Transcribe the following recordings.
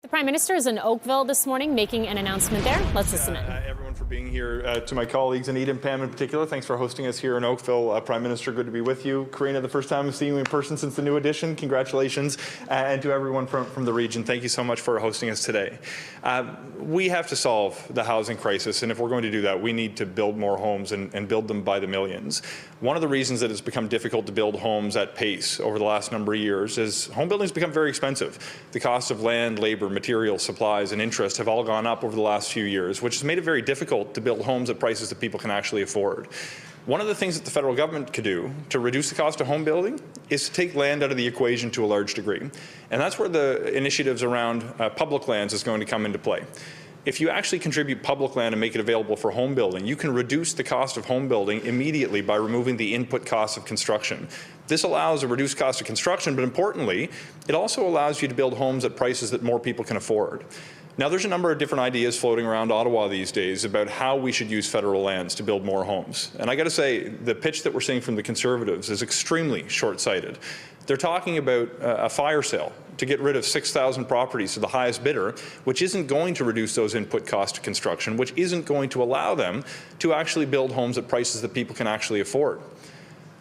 The Prime Minister is in Oakville this morning making an announcement there. Let's listen in. Everyone for being here. To my colleagues, Anita and Pam in particular, thanks for hosting us here in Oakville. Prime Minister, good to be with you. Karina, the first time I'm seeing you in person since the new edition. Congratulations. And to everyone from the region, thank you so much for hosting us today. We have to solve the housing crisis, and if we're going to do that, we need to build more homes and build them by the millions. One of the reasons that it's become difficult to build homes at pace over the last number of years is home building has become very expensive. The cost of land, labor, materials, supplies, and interest have all gone up over the last few years, which has made it very difficult to build homes at prices that people can actually afford. One of the things that the federal government could do to reduce the cost of home building is to take land out of the equation to a large degree. And that's where the initiatives around public lands is going to come into play. If you actually contribute public land and make it available for home building, you can reduce the cost of home building immediately by removing the input costs of construction. This allows a reduced cost of construction, but importantly, it also allows you to build homes at prices that more people can afford. Now, there's a number of different ideas floating around Ottawa these days about how we should use federal lands to build more homes. And I got to say, the pitch that we're seeing from the Conservatives is extremely short-sighted. They're talking about a fire sale to get rid of 6,000 properties to the highest bidder, which isn't going to reduce those input costs of construction, which isn't going to allow them to actually build homes at prices that people can actually afford.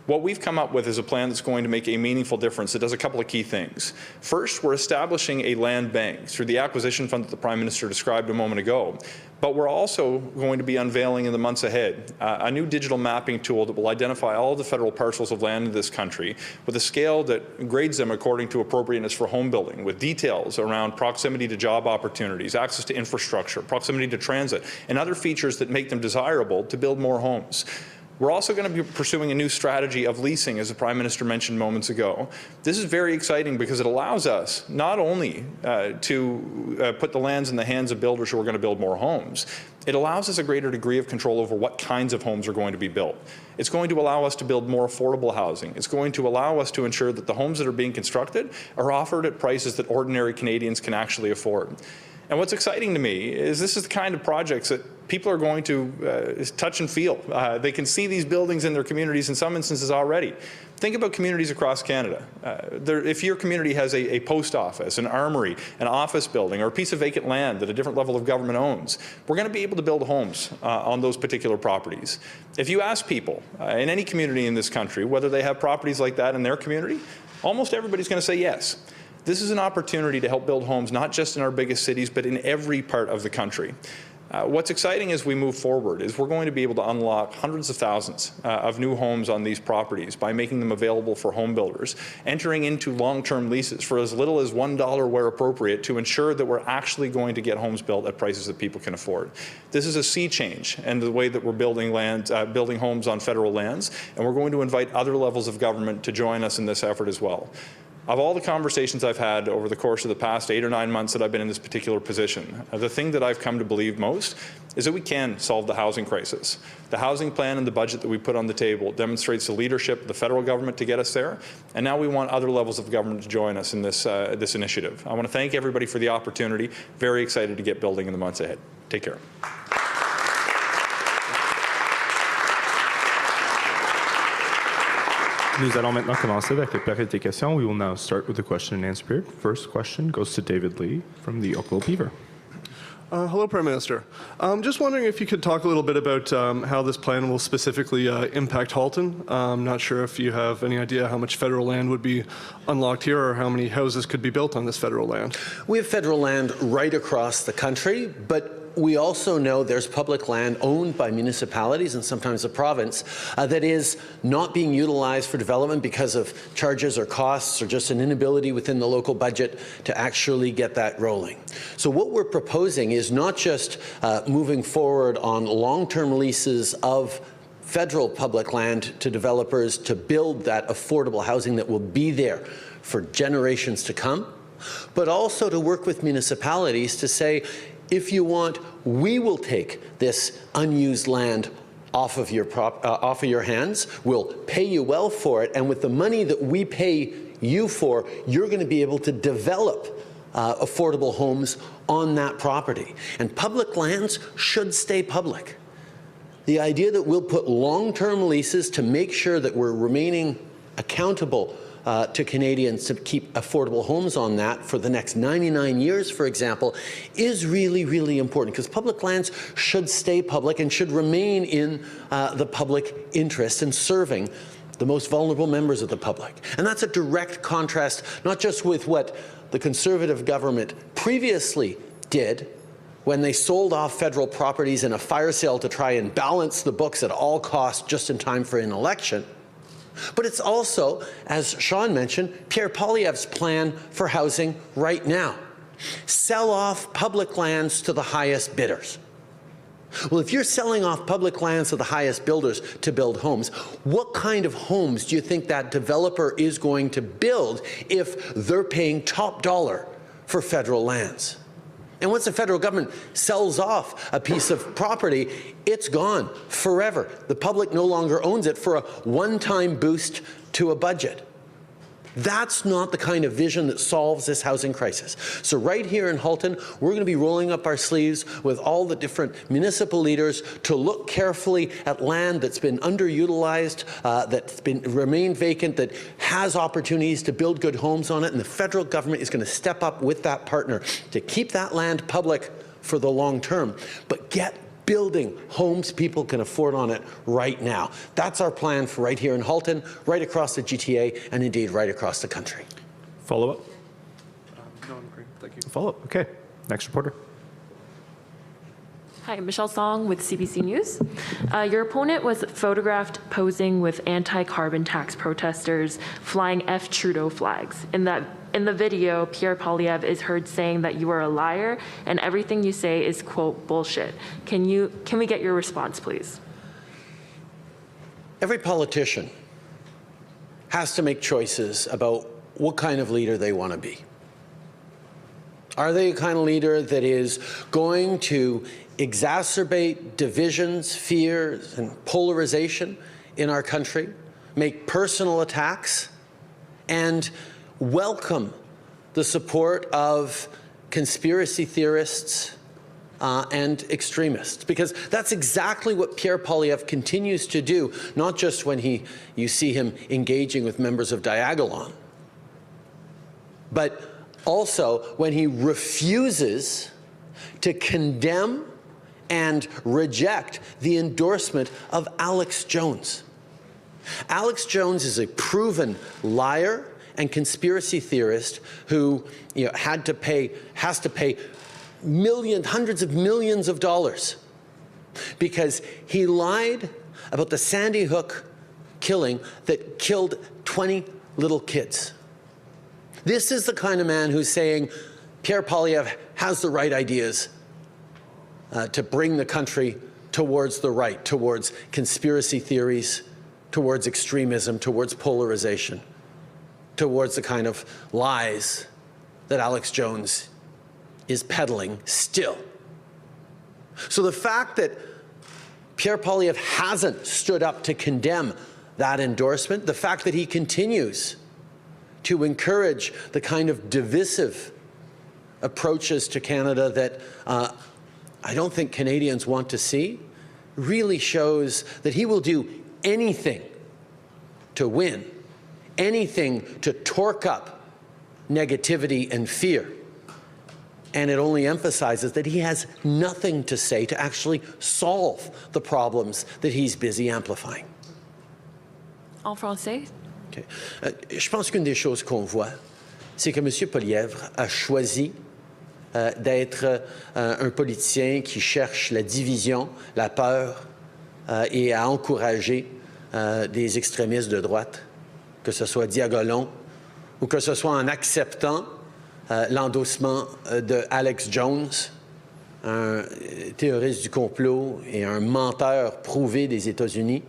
What we've come up with is a plan that's going to make a meaningful difference that does a couple of key things. First, we're establishing a land bank through the acquisition fund that the Prime Minister described a moment ago. But we're also going to be unveiling in the months ahead a new digital mapping tool that will identify all of the federal parcels of land in this country with a scale that grades them according to appropriateness for home building, with details around proximity to job opportunities, access to infrastructure, proximity to transit, and other features that make them desirable to build more homes. We're also going to be pursuing a new strategy of leasing, as the Prime Minister mentioned moments ago. This is very exciting because it allows us not only to put the lands in the hands of builders who are going to build more homes, it allows us a greater degree of control over what kinds of homes are going to be built. It's going to allow us to build more affordable housing. It's going to allow us to ensure that the homes that are being constructed are offered at prices that ordinary Canadians can actually afford. And what's exciting to me is this is the kind of projects that people are going to touch and feel. They can see these buildings in their communities in some instances already. Think about communities across Canada. If your community has a post office, an armory, an office building, or a piece of vacant land that a different level of government owns, we're going to be able to build homes on those particular properties. If you ask people in any community in this country whether they have properties like that in their community, almost everybody's going to say yes. This is an opportunity to help build homes not just in our biggest cities, but in every part of the country. What's exciting as we move forward is we're going to be able to unlock hundreds of thousands of new homes on these properties by making them available for home builders, entering into long-term leases for as little as $1 where appropriate to ensure that we're actually going to get homes built at prices that people can afford. This is a sea change in the way that we're building building homes on federal lands, and we're going to invite other levels of government to join us in this effort as well. Of all the conversations I've had over the course of the past 8 or 9 months that I've been in this particular position, the thing that I've come to believe most is that we can solve the housing crisis. The housing plan and the budget that we put on the table demonstrates the leadership of the federal government to get us there, and now we want other levels of government to join us in this initiative. I want to thank everybody for the opportunity. Very excited to get building in the months ahead. Take care. Nous allons maintenant commencer avec la période des questions. We will now start with the question and answer period. First question goes to David Lee from the Oakville Beaver. Hello, Prime Minister. Just wondering if you could talk a little bit about how this plan will specifically impact Halton. I'm not sure if you have any idea how much federal land would be unlocked here or how many houses could be built on this federal land. We have federal land right across the country, but we also know there's public land owned by municipalities and sometimes the province that is not being utilized for development because of charges or costs or just an inability within the local budget to actually get that rolling. So what we're proposing is not just moving forward on long-term leases of federal public land to developers to build that affordable housing that will be there for generations to come, but also to work with municipalities to say, if you want, we will take this unused land off of your hands. We'll pay you well for it, and with the money that we pay you for, you're going to be able to develop affordable homes on that property. And public lands should stay public. The idea that we'll put long-term leases to make sure that we're remaining accountable to Canadians to keep affordable homes on that for the next 99 years, for example, is really, really important, because public lands should stay public and should remain in the public interest in serving the most vulnerable members of the public. And that's a direct contrast, not just with what the Conservative government previously did when they sold off federal properties in a fire sale to try and balance the books at all costs just in time for an election, but it's also, as Sean mentioned, Pierre Poilievre's plan for housing right now. Sell off public lands to the highest bidders. Well, if you're selling off public lands to the highest builders to build homes, what kind of homes do you think that developer is going to build if they're paying top dollar for federal lands? And once the federal government sells off a piece of property, it's gone forever. The public no longer owns it for a one-time boost to a budget. That's not the kind of vision that solves this housing crisis. So right here in Halton, we're going to be rolling up our sleeves with all the different municipal leaders to look carefully at land that's been underutilized, that's been remained vacant, that has opportunities to build good homes on it, and the federal government is going to step up with that partner to keep that land public for the long term, but get building homes people can afford on it right now. That's our plan for right here in Halton, right across the GTA, and indeed right across the country. Follow-up? No, I'm great. Thank you. Follow-up. Okay. Next reporter. Hi, Michelle Song with CBC News. Your opponent was photographed posing with anti-carbon tax protesters flying F. Trudeau flags. In the video, Pierre Poilievre is heard saying that you are a liar and everything you say is, quote, bullshit. Can we get your response, please? Every politician has to make choices about what kind of leader they want to be. Are they a kind of leader that is going to exacerbate divisions, fears, and polarization in our country, make personal attacks, and welcome the support of conspiracy theorists and extremists? Because that's exactly what Pierre Poilievre continues to do, not just when you see him engaging with members of Diagolon, but also when he refuses to condemn and reject the endorsement of Alex Jones. Alex Jones is a proven liar and conspiracy theorist who has to pay hundreds of millions of dollars because he lied about the Sandy Hook killing that killed 20 little kids. This is the kind of man who's saying Pierre Poilievre has the right ideas to bring the country towards the right, towards conspiracy theories, towards extremism, towards polarization, towards the kind of lies that Alex Jones is peddling still. So the fact that Pierre Poilievre hasn't stood up to condemn that endorsement, the fact that he continues to encourage the kind of divisive approaches to Canada that I don't think Canadians want to see, really shows that he will do anything to win, anything to torque up negativity and fear. And it only emphasizes that he has nothing to say to actually solve the problems that he's busy amplifying. En français? Okay. Je pense qu'une des choses qu'on voit, c'est que M. Poilievre a choisi d'être un politicien qui cherche la division, la peur et à encourager des extrémistes de droite, que ce soit Diagolon ou que ce soit en acceptant l'endossement de Alex Jones, un théoriste du complot et un menteur prouvé des États-Unis,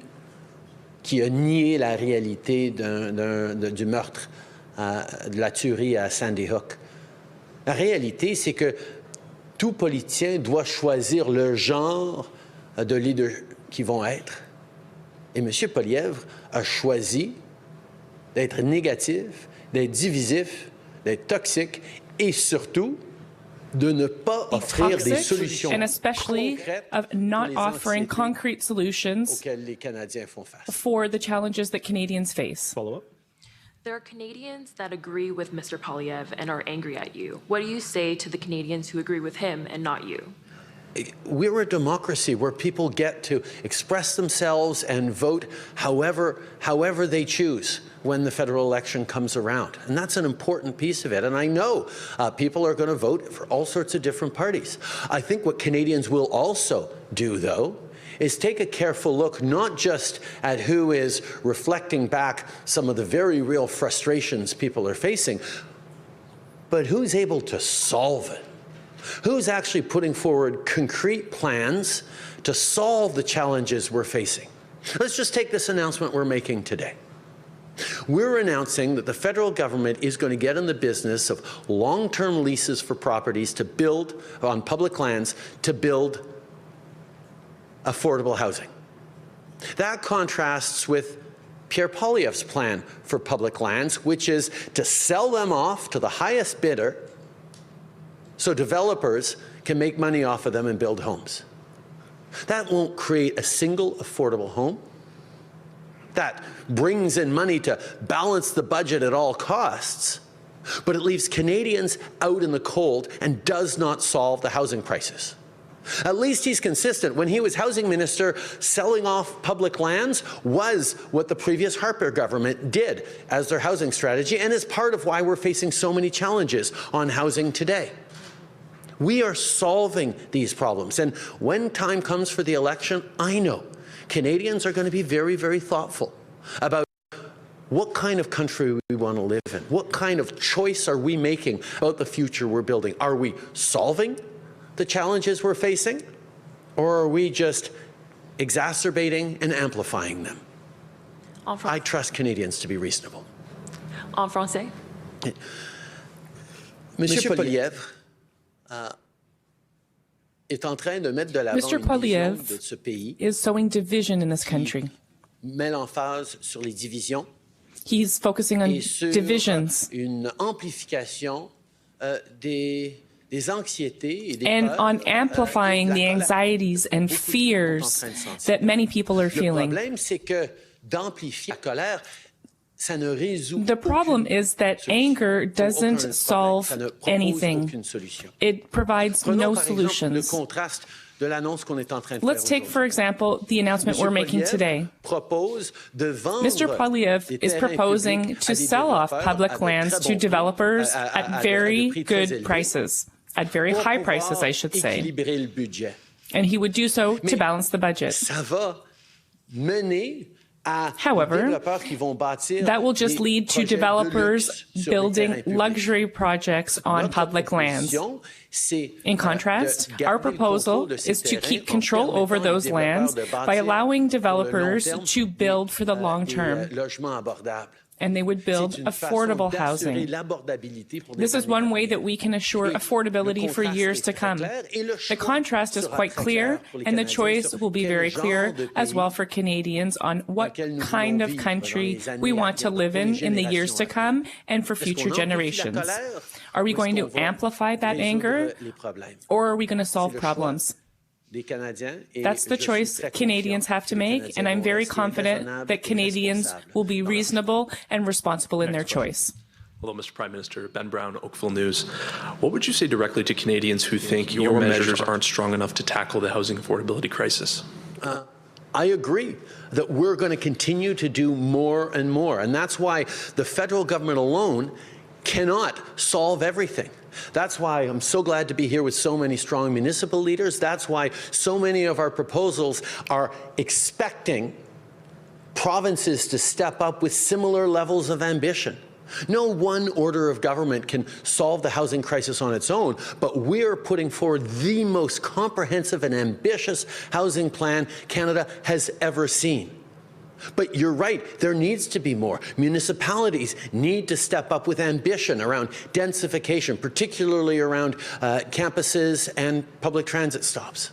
qui a nié la réalité du meurtre, de la tuerie à Sandy Hook. La réalité, c'est que tout politicien doit choisir le genre de leader qu'ils vont être. Et M. Poilievre a choisi d'être négatif, d'être divisif, d'être toxique et surtout de ne pas offrir des solutions and especially of not offering concrete solutions auxquelles les Canadiens font face. for the challenges that Canadians face. Follow-up? There are Canadians that agree with Mr. Poilievre and are angry at you. What do you say to the Canadians who agree with him and not you? We're a democracy where people get to express themselves and vote however they choose when the federal election comes around. And that's an important piece of it. And I know people are going to vote for all sorts of different parties. I think what Canadians will also do, though, is take a careful look not just at who is reflecting back some of the very real frustrations people are facing, but who's able to solve it. Who's actually putting forward concrete plans to solve the challenges we're facing? Let's just take this announcement we're making today. We're announcing that the federal government is going to get in the business of long-term leases for properties to build on public lands to build affordable housing. That contrasts with Pierre Poilievre's plan for public lands, which is to sell them off to the highest bidder so developers can make money off of them and build homes. That won't create a single affordable home. That brings in money to balance the budget at all costs, but it leaves Canadians out in the cold and does not solve the housing crisis. At least he's consistent. When he was housing minister, selling off public lands was what the previous Harper government did as their housing strategy, and is part of why we're facing so many challenges on housing today. We are solving these problems, and when time comes for the election, I know Canadians are going to be very, very thoughtful about what kind of country we want to live in. What kind of choice are we making about the future we're building? Are we solving the challenges we're facing, or are we just exacerbating and amplifying them? I trust Canadians to be reasonable. En français. Monsieur Poilievre est en train de mettre de l'avant Mr. une vision de Poilievre ce pays. is sowing division in this country. Met l'emphase sur les divisions He's focusing on et sur divisions une amplification des anxiétés et des and peurs, on amplifying la the colère. anxieties and Beaucoup de gens fears sont en train de sentir. that many people are Le feeling. problème, c'est que d'amplifier la colère, ça ne résout The problem aucune is that solution. anger Aucun doesn't problème. solve Ça ne propose anything. aucune solution. It provides Prenons no par exemple le solutions. contraste de l'annonce qu'on est en train de Let's faire take, for aujourd'hui. example, the announcement we're making Poilievre today. propose de vendre Mr. Poilievre des is terrains proposing publics to à des sell off développeurs public à de lands très to bons prix, developers à at des very prix très good élevés prices, at very pour high pouvoir prices, I should say. équilibrer le budget. And he would do so to Mais balance the budget. Ça va mener à However, des développeurs qui vont bâtir That will just des lead to projets de developers luxe sur les building terrains publics. luxury projects on Notre public lands. proposition, c'est, In de contrast, garder our le proposal contrôle de ces is to terrains keep en control over permettant aux those lands développeurs de by bâtir allowing pour le long developers terme to build for the long des term, logements abordables. and they would build C'est une façon affordable d'assurer housing. l'abordabilité pour des This is années one à way venir. that we can assure Et affordability le for contraste years est to très come. clair et le The choix contrast is sera quite très clear, clair pour les and the Canadiens choice sur will be quel very genre clear de as pays well for Canadians on what nous kind voulons of vivre country dans les we années à want to venir live pour les in the years générations to à venir. come and for Est-ce qu'on future amplifie la generations. colère Are we ou est-ce going qu'on to va amplify that résoudre anger, les problèmes? or are we going to solve C'est le choix problems? des Canadiens et That's the je suis choice très Canadians confiant have to que les make, Canadiens and I'm vont very rester confident raisonnables that et Canadians responsables will be dans leur reasonable and responsible in their choice. Hello, Mr. Prime Minister. Ben Brown, Oakville News. What would you say directly to Canadians who think your measures aren't strong enough to tackle the housing affordability crisis? I agree that we're going to continue to do more and more, and that's why the federal government alone cannot solve everything. That's why I'm so glad to be here with so many strong municipal leaders. That's why so many of our proposals are expecting provinces to step up with similar levels of ambition. No one order of government can solve the housing crisis on its own, but we're putting forward the most comprehensive and ambitious housing plan Canada has ever seen. But you're right, there needs to be more. Municipalities need to step up with ambition around densification, particularly around campuses and public transit stops.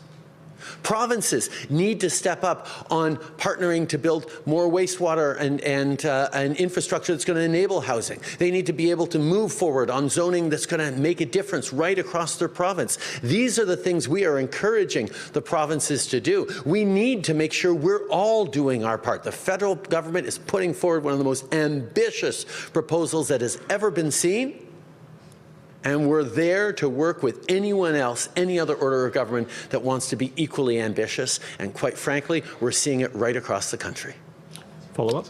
Provinces need to step up on partnering to build more wastewater and infrastructure that's going to enable housing. They need to be able to move forward on zoning that's going to make a difference right across their province. These are the things we are encouraging the provinces to do. We need to make sure we're all doing our part. The federal government is putting forward one of the most ambitious proposals that has ever been seen. And we're there to work with anyone else, any other order of government that wants to be equally ambitious. And quite frankly, we're seeing it right across the country. Follow-up?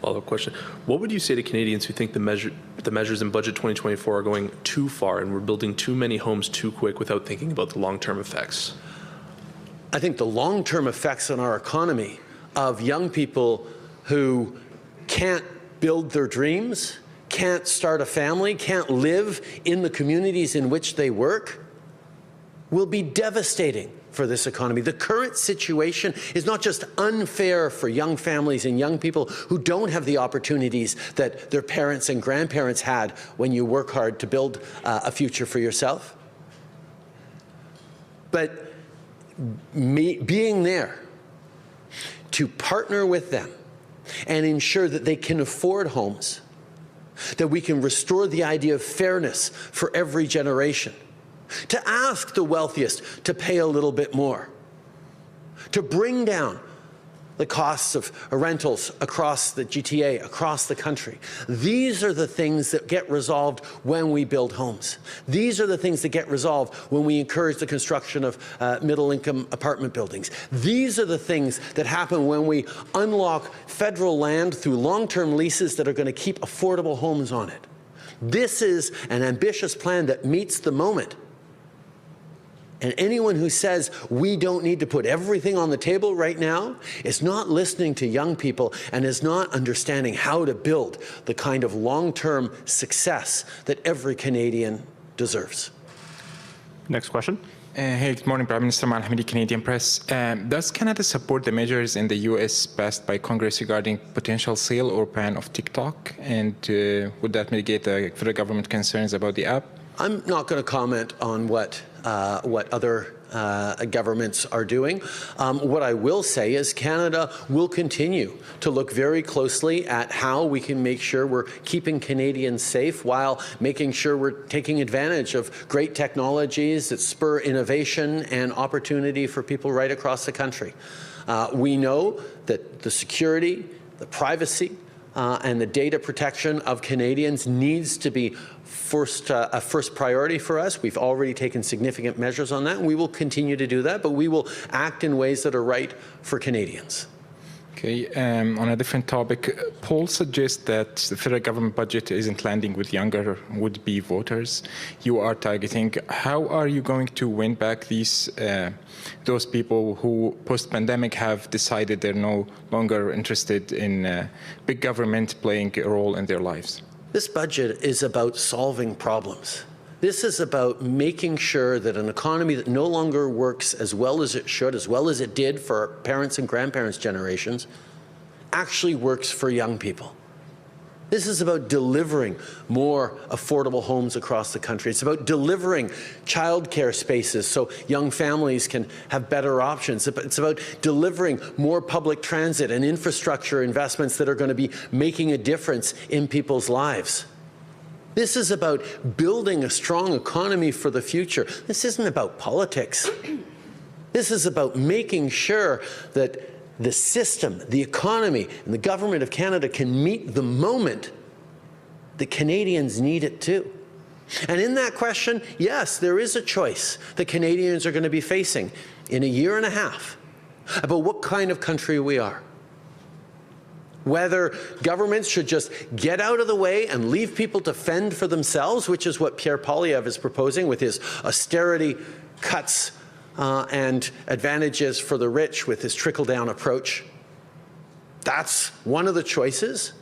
Follow-up question. What would you say to Canadians who think the measures in Budget 2024 are going too far and we're building too many homes too quick without thinking about the long-term effects? I think the long-term effects on our economy of young people who can't build their dreams, can't start a family, can't live in the communities in which they work, will be devastating for this economy. The current situation is not just unfair for young families and young people who don't have the opportunities that their parents and grandparents had when you work hard to build a future for yourself, but being there to partner with them and ensure that they can afford homes, that we can restore the idea of fairness for every generation, to ask the wealthiest to pay a little bit more, to bring down the costs of rentals across the GTA, across the country. These are the things that get resolved when we build homes. These are the things that get resolved when we encourage the construction of middle-income apartment buildings. These are the things that happen when we unlock federal land through long-term leases that are going to keep affordable homes on it. This is an ambitious plan that meets the moment. And anyone who says we don't need to put everything on the table right now is not listening to young people and is not understanding how to build the kind of long-term success that every Canadian deserves. Next question. Hey, good morning, Prime Minister Malhamidi, Canadian Press. Does Canada support the measures in the U.S. passed by Congress regarding potential sale or ban of TikTok? And would that mitigate the federal government concerns about the app? I'm not going to comment on what other governments are doing. What I will say is Canada will continue to look very closely at how we can make sure we're keeping Canadians safe while making sure we're taking advantage of great technologies that spur innovation and opportunity for people right across the country. We know that the security, the privacy, and the data protection of Canadians needs to be a first priority for us. We've already taken significant measures on that, and we will continue to do that, but we will act in ways that are right for Canadians. Okay, on a different topic, polls suggest that the federal government budget isn't landing with younger would-be voters you are targeting. How are you going to win back those people who, post-pandemic, have decided they're no longer interested in big government playing a role in their lives? This budget is about solving problems. This is about making sure that an economy that no longer works as well as it should, as well as it did for our parents' and grandparents' generations, actually works for young people. This is about delivering more affordable homes across the country. It's about delivering childcare spaces so young families can have better options. It's about delivering more public transit and infrastructure investments that are going to be making a difference in people's lives. This is about building a strong economy for the future. This isn't about politics. This is about making sure that the system, the economy, and the government of Canada can meet the moment that Canadians need it too. And in that question, yes, there is a choice that Canadians are going to be facing in a year and a half about what kind of country we are. Whether governments should just get out of the way and leave people to fend for themselves, which is what Pierre Poilievre is proposing with his austerity cuts and advantages for the rich with his trickle-down approach. That's one of the choices,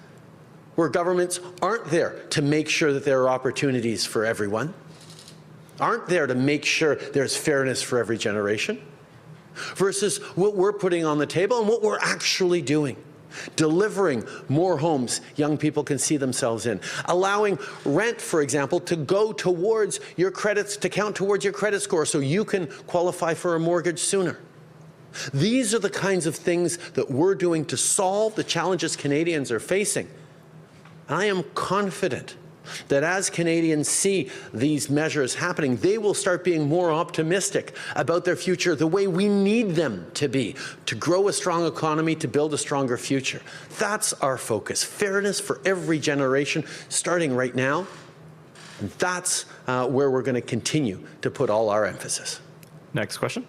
where governments aren't there to make sure that there are opportunities for everyone, aren't there to make sure there's fairness for every generation, versus what we're putting on the table and what we're actually doing. Delivering more homes young people can see themselves in. Allowing rent, for example, to go towards your credits, to count towards your credit score so you can qualify for a mortgage sooner. These are the kinds of things that we're doing to solve the challenges Canadians are facing. I am confident that as Canadians see these measures happening, they will start being more optimistic about their future the way we need them to be, to grow a strong economy, to build a stronger future. That's our focus. Fairness for every generation, starting right now. And that's where we're going to continue to put all our emphasis. Next question.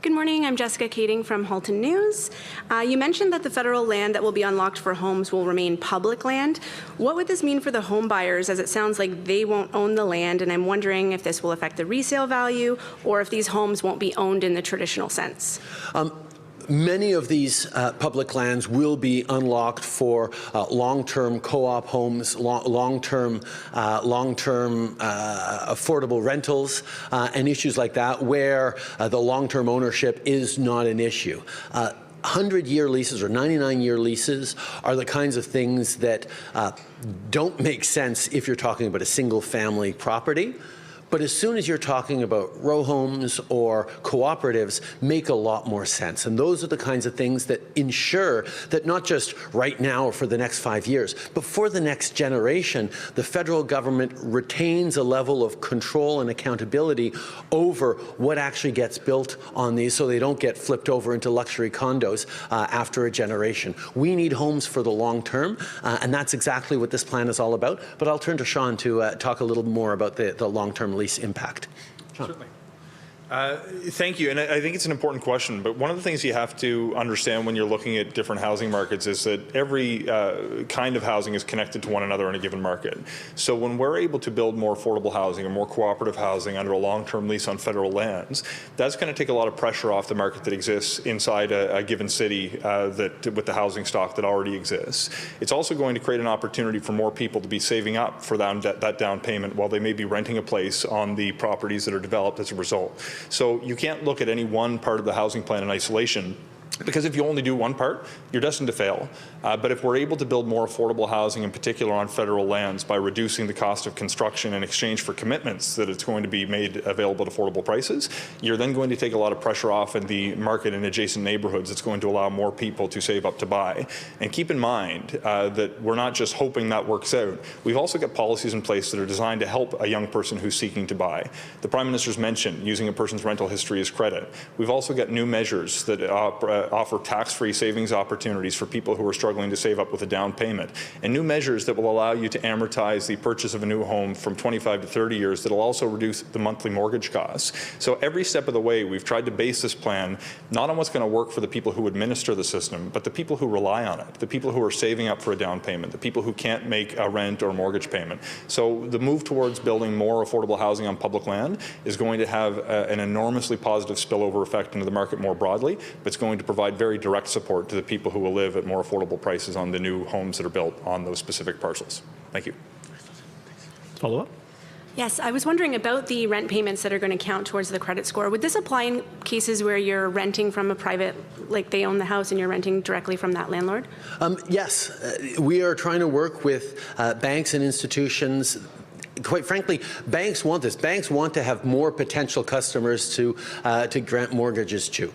Good morning, I'm Jessica Kading from Halton News. You mentioned that the federal land that will be unlocked for homes will remain public land. What would this mean for the home buyers, as it sounds like they won't own the land, and I'm wondering if this will affect the resale value or if these homes won't be owned in the traditional sense? Many of these public lands will be unlocked for long-term co-op homes, long-term affordable rentals, and issues like that, where the long-term ownership is not an issue. 100-year leases or 99-year leases are the kinds of things that don't make sense if you're talking about a single-family property. But as soon as you're talking about row homes or cooperatives, make a lot more sense. And those are the kinds of things that ensure that not just right now or for the next 5 years, but for the next generation, the federal government retains a level of control and accountability over what actually gets built on these so they don't get flipped over into luxury condos after a generation. We need homes for the long term, and that's exactly what this plan is all about. But I'll turn to Sean to talk a little more about the long-term lease impact. Sean. Certainly. Thank you, and I think it's an important question, but one of the things you have to understand when you're looking at different housing markets is that every kind of housing is connected to one another in a given market. So when we're able to build more affordable housing or more cooperative housing under a long-term lease on federal lands, that's going to take a lot of pressure off the market that exists inside a given city with the housing stock that already exists. It's also going to create an opportunity for more people to be saving up for that down payment while they may be renting a place on the properties that are developed as a result. So you can't look at any one part of the housing plan in isolation, because if you only do one part, you're destined to fail. But if we're able to build more affordable housing, in particular on federal lands, by reducing the cost of construction in exchange for commitments that it's going to be made available at affordable prices, you're then going to take a lot of pressure off in the market in adjacent neighborhoods. It's going to allow more people to save up to buy. And keep in mind that we're not just hoping that works out. We've also got policies in place that are designed to help a young person who's seeking to buy. The Prime Minister's mentioned using a person's rental history as credit. We've also got new measures that offer tax-free savings opportunities for people who are struggling to save up with a down payment, and new measures that will allow you to amortize the purchase of a new home from 25 to 30 years that will also reduce the monthly mortgage costs. So every step of the way, we've tried to base this plan not on what's going to work for the people who administer the system, but the people who rely on it, the people who are saving up for a down payment, the people who can't make a rent or mortgage payment. So the move towards building more affordable housing on public land is going to have an enormously positive spillover effect into the market more broadly, but it's going to provide very direct support to the people who will live at more affordable prices on the new homes that are built on those specific parcels. Thank you. Follow up? Yes, I was wondering about the rent payments that are going to count towards the credit score. Would this apply in cases where you're renting from a private, like they own the house and you're renting directly from that landlord? Yes, we are trying to work with banks and institutions. Quite frankly, banks want this. Banks want to have more potential customers to grant mortgages to.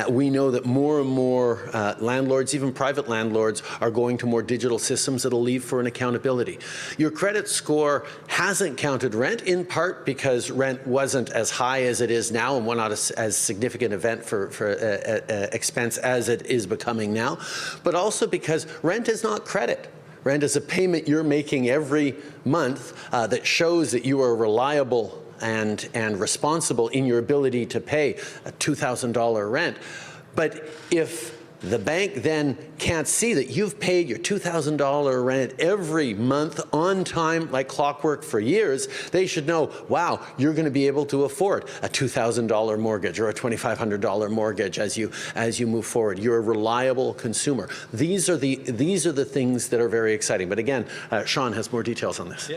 We know that more and more landlords, even private landlords, are going to more digital systems that'll leave for an accountability. Your credit score hasn't counted rent, in part because rent wasn't as high as it is now and was not as significant event for expense as it is becoming now, but also because rent is not credit. Rent is a payment you're making every month that shows that you are reliable and responsible in your ability to pay a $2,000 rent. But if the bank then can't see that you've paid your $2,000 rent every month on time like clockwork for years, they should know, wow, you're going to be able to afford a $2,000 mortgage or a $2,500 mortgage as you move forward. You're a reliable consumer. These are the things that are very exciting. But again, Sean has more details on this. Yeah.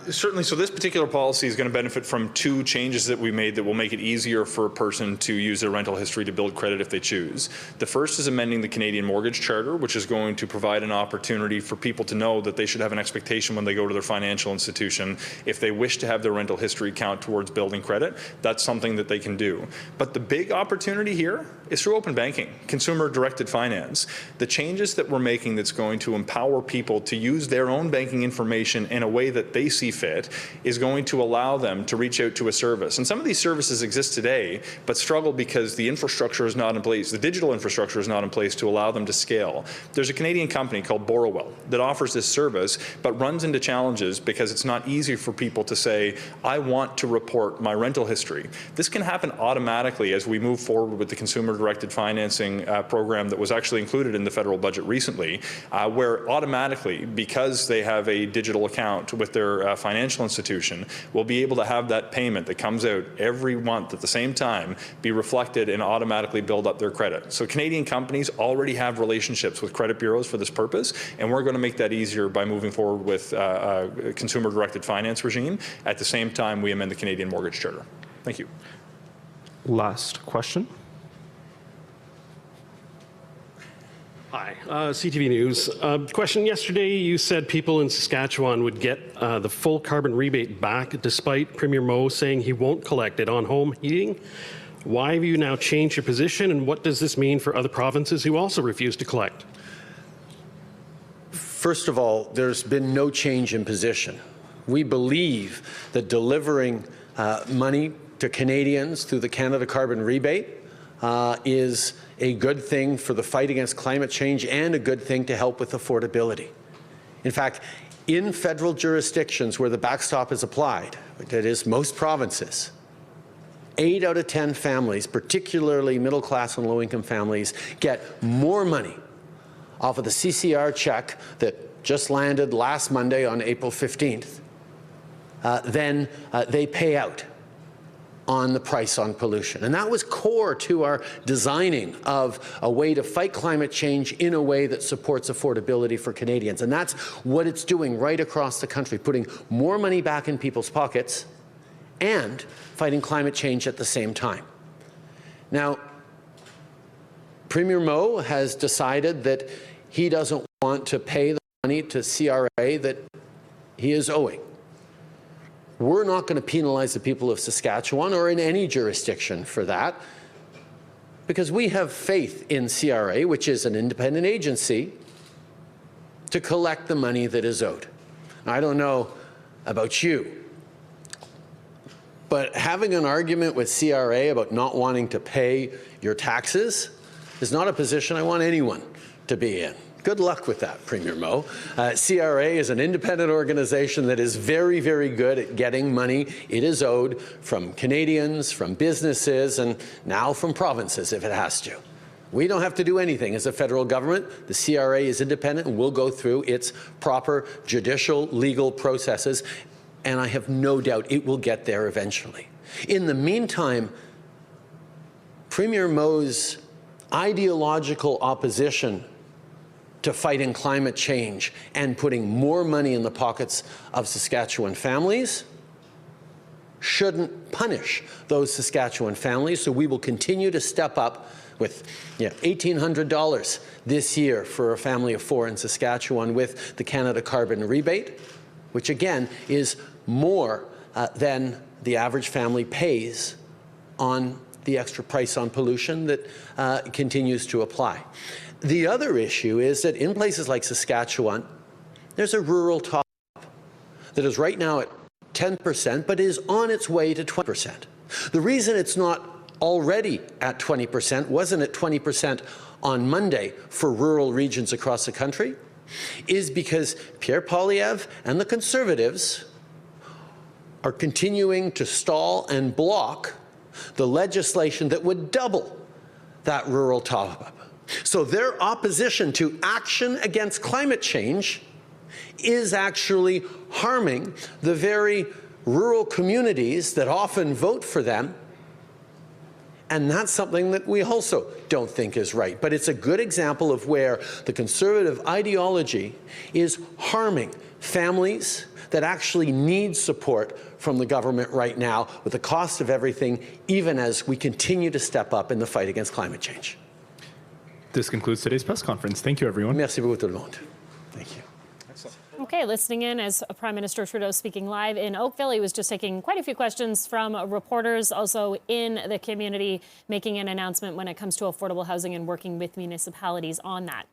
Certainly. So this particular policy is going to benefit from two changes that we made that will make it easier for a person to use their rental history to build credit if they choose. The first is amending the Canadian Mortgage Charter, which is going to provide an opportunity for people to know that they should have an expectation when they go to their financial institution. If they wish to have their rental history count towards building credit, that's something that they can do. But the big opportunity here is through open banking, consumer-directed finance. The changes that we're making that's going to empower people to use their own banking information in a way that they see fit is going to allow them to reach out to a service. And some of these services exist today, but struggle because the infrastructure is not in place. The digital infrastructure is not in place to allow them to scale. There's a Canadian company called Borrowell that offers this service, but runs into challenges because it's not easy for people to say, I want to report my rental history. This can happen automatically as we move forward with the consumer-directed financing program that was actually included in the federal budget recently, where automatically, because they have a digital account with their financial institution, will be able to have that payment that comes out every month at the same time be reflected and automatically build up their credit. So Canadian companies already have relationships with credit bureaus for this purpose, and we're going to make that easier by moving forward with a consumer-directed finance regime. At the same time, we amend the Canadian Mortgage Charter. Thank you. Last question. Hi, CTV News. Question, yesterday you said people in Saskatchewan would get the full carbon rebate back despite Premier Moe saying he won't collect it on home heating. Why have you now changed your position, and what does this mean for other provinces who also refuse to collect? First of all, there's been no change in position. We believe that delivering money to Canadians through the Canada Carbon Rebate is a good thing for the fight against climate change and a good thing to help with affordability. In fact, in federal jurisdictions where the backstop is applied, that is most provinces, 8 out of 10 families, particularly middle class and low income families, get more money off of the CCR check that just landed last Monday on April 15th than they pay out on the price on pollution. And that was core to our designing of a way to fight climate change in a way that supports affordability for Canadians. And that's what it's doing right across the country, putting more money back in people's pockets and fighting climate change at the same time. Now, Premier Moe has decided that he doesn't want to pay the money to CRA that he is owing. We're not going to penalize the people of Saskatchewan or in any jurisdiction for that, because we have faith in CRA, which is an independent agency, to collect the money that is owed. I don't know about you, but having an argument with CRA about not wanting to pay your taxes is not a position I want anyone to be in. Good luck with that, Premier Moe. CRA is an independent organization that is very, very good at getting money it is owed from Canadians, from businesses, and now from provinces if it has to. We don't have to do anything as a federal government. The CRA is independent and will go through its proper judicial legal processes, and I have no doubt it will get there eventually. In the meantime, Premier Moe's ideological opposition to fighting climate change and putting more money in the pockets of Saskatchewan families shouldn't punish those Saskatchewan families. So we will continue to step up with $1,800 this year for a family of 4 in Saskatchewan with the Canada Carbon Rebate, which again is more than the average family pays on the extra price on pollution that continues to apply. The other issue is that in places like Saskatchewan, there's a rural top that is right now at 10%, but is on its way to 20%. The reason it's not already at 20%, wasn't at 20% on Monday for rural regions across the country, is because Pierre Poilievre and the Conservatives are continuing to stall and block the legislation that would double that rural top-up. So their opposition to action against climate change is actually harming the very rural communities that often vote for them, and that's something that we also don't think is right. But it's a good example of where the Conservative ideology is harming families that actually need support from the government right now with the cost of everything, even as we continue to step up in the fight against climate change. This concludes today's press conference. Thank you, everyone. Merci beaucoup tout le monde. Thank you. Okay, listening in as Prime Minister Trudeau speaking live in Oakville. He was just taking quite a few questions from reporters, also in the community, making an announcement when it comes to affordable housing and working with municipalities on that.